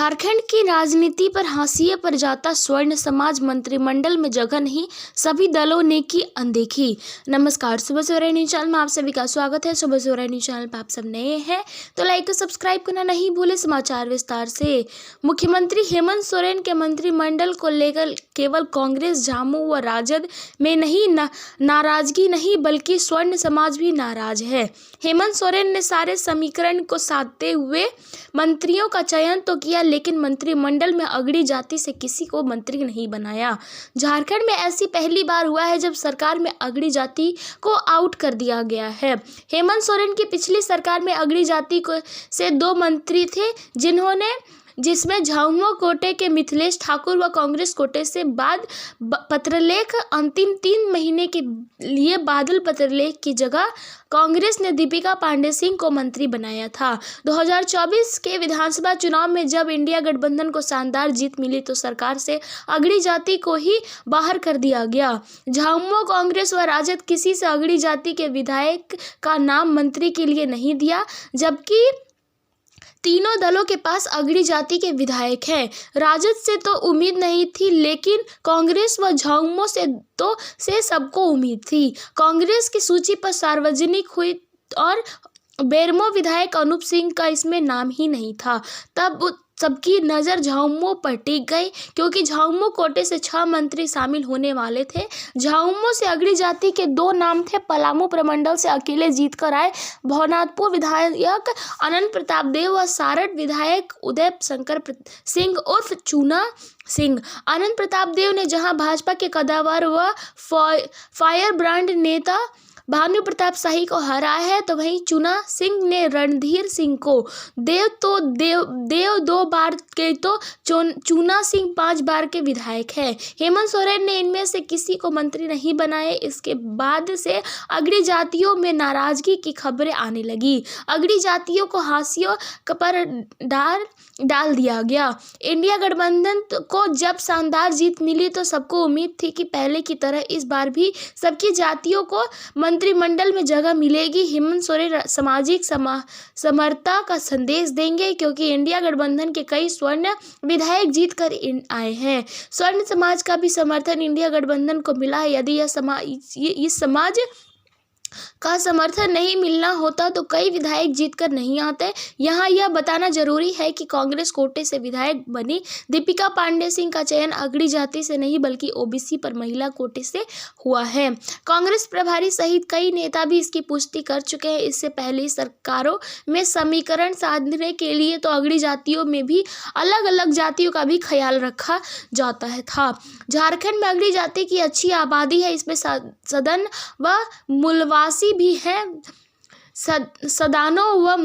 झारखंड की राजनीति पर हाशिए पर जाता स्वर्ण समाज मंत्रिमंडल में जगह नहीं, सभी दलों ने की अनदेखी। नमस्कार, सुबह सवेरा न्यूज चैनल में आप सभी का स्वागत है। सुबह सवेरा न्यूज चैनल पर आप सब नए हैं तो लाइक और सब्सक्राइब करना नहीं भूले। समाचार विस्तार से। मुख्यमंत्री हेमंत सोरेन के मंत्रिमंडल को लेकर केवल कांग्रेस, झामू व राजद में नहीं नाराजगी नहीं बल्कि स्वर्ण समाज भी नाराज है। हेमंत सोरेन ने सारे समीकरण को साधते हुए मंत्रियों का चयन तो किया, लेकिन मंत्रिमंडल में अगड़ी जाति से किसी को मंत्री नहीं बनाया। झारखंड में ऐसी पहली बार हुआ है जब सरकार में अगड़ी जाति को आउट कर दिया गया है। हेमंत सोरेन की पिछली सरकार में अगड़ी जाति से 2 मंत्री थे, जिसमें झामुमो कोटे के मिथिलेश ठाकुर व कांग्रेस कोटे से बाद पत्रलेख। अंतिम 3 महीने के लिए बादल पत्रलेख की जगह कांग्रेस ने दीपिका पांडे सिंह को मंत्री बनाया था। 2024 के विधानसभा चुनाव में जब इंडिया गठबंधन को शानदार जीत मिली तो सरकार से अगड़ी जाति को ही बाहर कर दिया गया। झामुमो, कांग्रेस व राजद किसी से अगड़ी जाति के विधायक का नाम मंत्री के लिए नहीं दिया, जबकि तीनों दलों के पास अगड़ी जाति के विधायक हैं। राजद से तो उम्मीद नहीं थी, लेकिन कांग्रेस व झामुमो से सबको उम्मीद थी। कांग्रेस की सूची पर सार्वजनिक हुई और बेरमो विधायक अनूप सिंह का इसमें नाम ही नहीं था। तब सबकी नज़र झामुमो पर टिक गई, क्योंकि झामुमो कोटे से 6 मंत्री शामिल होने वाले थे। झामुमो से अगड़ी जाति के 2 नाम थे। पलामू प्रमंडल से अकेले जीतकर आए भवनाथपुर विधायक अनंत प्रताप देव व सारठ विधायक उदय शंकर सिंह उर्फ चूना सिंह। अनंत प्रताप देव ने जहां भाजपा के कद्दावर व फायर ब्रांड नेता भानु प्रताप शाही को हराया है, तो वहीं चूना सिंह ने रणधीर सिंह को। देव 2 बार के तो चूना सिंह 5 बार के विधायक हैं। हेमंत सोरेन ने इनमें से किसी को मंत्री नहीं बनाए। इसके बाद से अगड़ी जातियों में नाराजगी की खबरें आने लगी। अगड़ी जातियों को हाशियों पर डाल दिया गया। इंडिया गठबंधन को जब शानदार जीत मिली तो सबको उम्मीद थी कि पहले की तरह इस बार भी सबकी जातियों को मंत्रिमंडल में जगह मिलेगी। हेमंत सोरेन सामाजिक समरसता का संदेश देंगे, क्योंकि इंडिया गठबंधन के कई स्वर्ण विधायक जीत कर आए हैं। स्वर्ण समाज का भी समर्थन इंडिया गठबंधन को मिला है। यदि इस समाज का समर्थन नहीं मिलना होता तो कई विधायक जीतकर नहीं आते। यहाँ यह बताना जरूरी है कि कांग्रेस कोटे से विधायक बनी दीपिका पांडे सिंह का चयन अगड़ी जाति से नहीं बल्कि ओबीसी पर महिला कोटे से हुआ है। कांग्रेस प्रभारी सहित कई नेता भी इसकी पुष्टि कर चुके हैं। इससे पहले सरकारों में समीकरण साधने के लिए तो अगड़ी जातियों में भी अलग अलग जातियों का भी ख्याल रखा जाता था। झारखंड में अगड़ी जाति की अच्छी आबादी है। इसमें सदन व मूलवासी भी हैं। सदानों व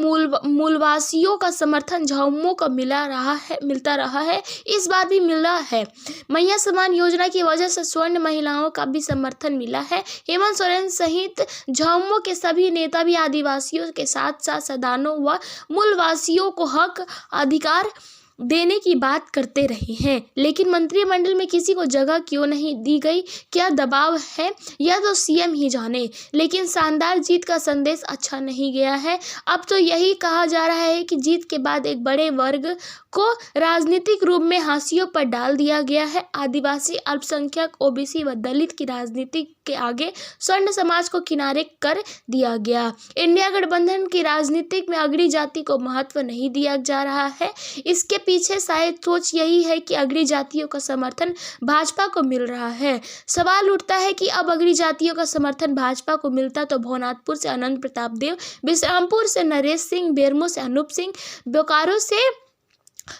मूलवासियों का समर्थन झामुमो को मिलता रहा है, इस बार भी मिला है। मैया समान योजना की वजह से स्वर्ण महिलाओं का भी समर्थन मिला है। हेमंत सोरेन सहित झामुमो के सभी नेता भी आदिवासियों के साथ साथ सदानों व मूलवासियों को हक अधिकार देने की बात करते रहे हैं, लेकिन मंत्रिमंडल में किसी को जगह क्यों नहीं दी गई? क्या दबाव है? यह तो सीएम ही जाने। लेकिन शानदार जीत का संदेश अच्छा नहीं गया है। अब तो यही कहा जा रहा है कि जीत के बाद एक बड़े वर्ग को राजनीतिक रूप में हाशियों पर डाल दिया गया है। आदिवासी, अल्पसंख्यक, ओबीसी व दलित की राजनीति के आगे स्वर्ण समाज को किनारे कर दिया गया। इंडिया गठबंधन की राजनीति में अगड़ी जाति को महत्व नहीं दिया जा रहा है। इसके पीछे शायद सोच यही है कि अगड़ी जातियों का समर्थन भाजपा को मिल रहा है। सवाल उठता है कि अब अगड़ी जातियों का समर्थन भाजपा को मिलता तो भवनाथपुर से अनंत प्रताप देव, विश्रामपुर से नरेश सिंह, बेरमो से अनूप सिंह, बोकारो से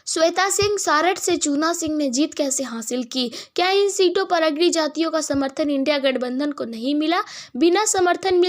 श्वेता सिंह, सारठ से चूना सिंह ने जीत कैसे हासिल की? क्या इन सीटों पर अगड़ी जातियों का समर्थन इंडिया गठबंधन को नहीं मिला? बिना समर्थन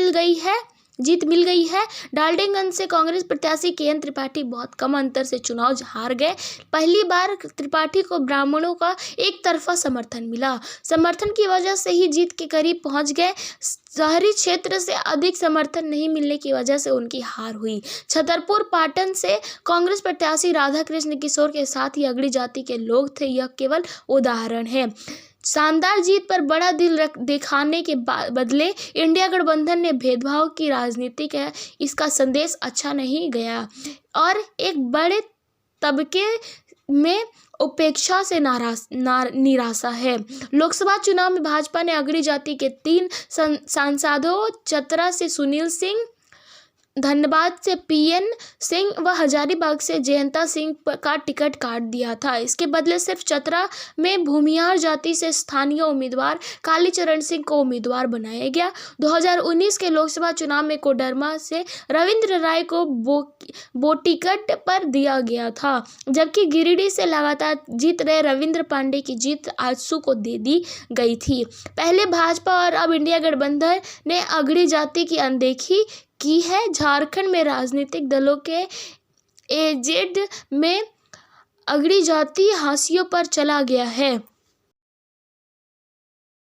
जीत मिल गई है। डाल्टनगंज से कांग्रेस प्रत्याशी केएन त्रिपाठी बहुत कम अंतर से चुनाव हार गए। पहली बार त्रिपाठी को ब्राह्मणों का एक तरफा समर्थन मिला। समर्थन की वजह से ही जीत के करीब पहुंच गए। शहरी क्षेत्र से अधिक समर्थन नहीं मिलने की वजह से उनकी हार हुई। छतरपुर पाटन से कांग्रेस प्रत्याशी राधा कृष्ण किशोर के साथ ही अगड़ी जाति के लोग थे। यह केवल उदाहरण है। शानदार जीत पर बड़ा दिल दिखाने के बदले इंडिया गठबंधन ने भेदभाव की राजनीति का इसका संदेश अच्छा नहीं गया और एक बड़े तबके में उपेक्षा से निराशा है। लोकसभा चुनाव में भाजपा ने अगड़ी जाति के 3 सांसदों चतरा से सुनील सिंह, धनबाद से पीएन सिंह व हजारीबाग से जयंता सिंह का टिकट काट दिया था। इसके बदले सिर्फ चतरा में भूमिहार जाति से स्थानीय उम्मीदवार कालीचरण सिंह को उम्मीदवार बनाया गया। 2019 के लोकसभा चुनाव में कोडरमा से रविंद्र राय को टिकट पर दिया गया था, जबकि गिरिडीह से लगातार जीत रहे रविंद्र पांडे की जीत आजसू को दे दी गई थी। पहले भाजपा और अब इंडिया गठबंधन ने अगड़ी जाति की अनदेखी की है। झारखंड में राजनीतिक दलों के एजेंडे में अगड़ी जाति हाशिए पर चला गया है।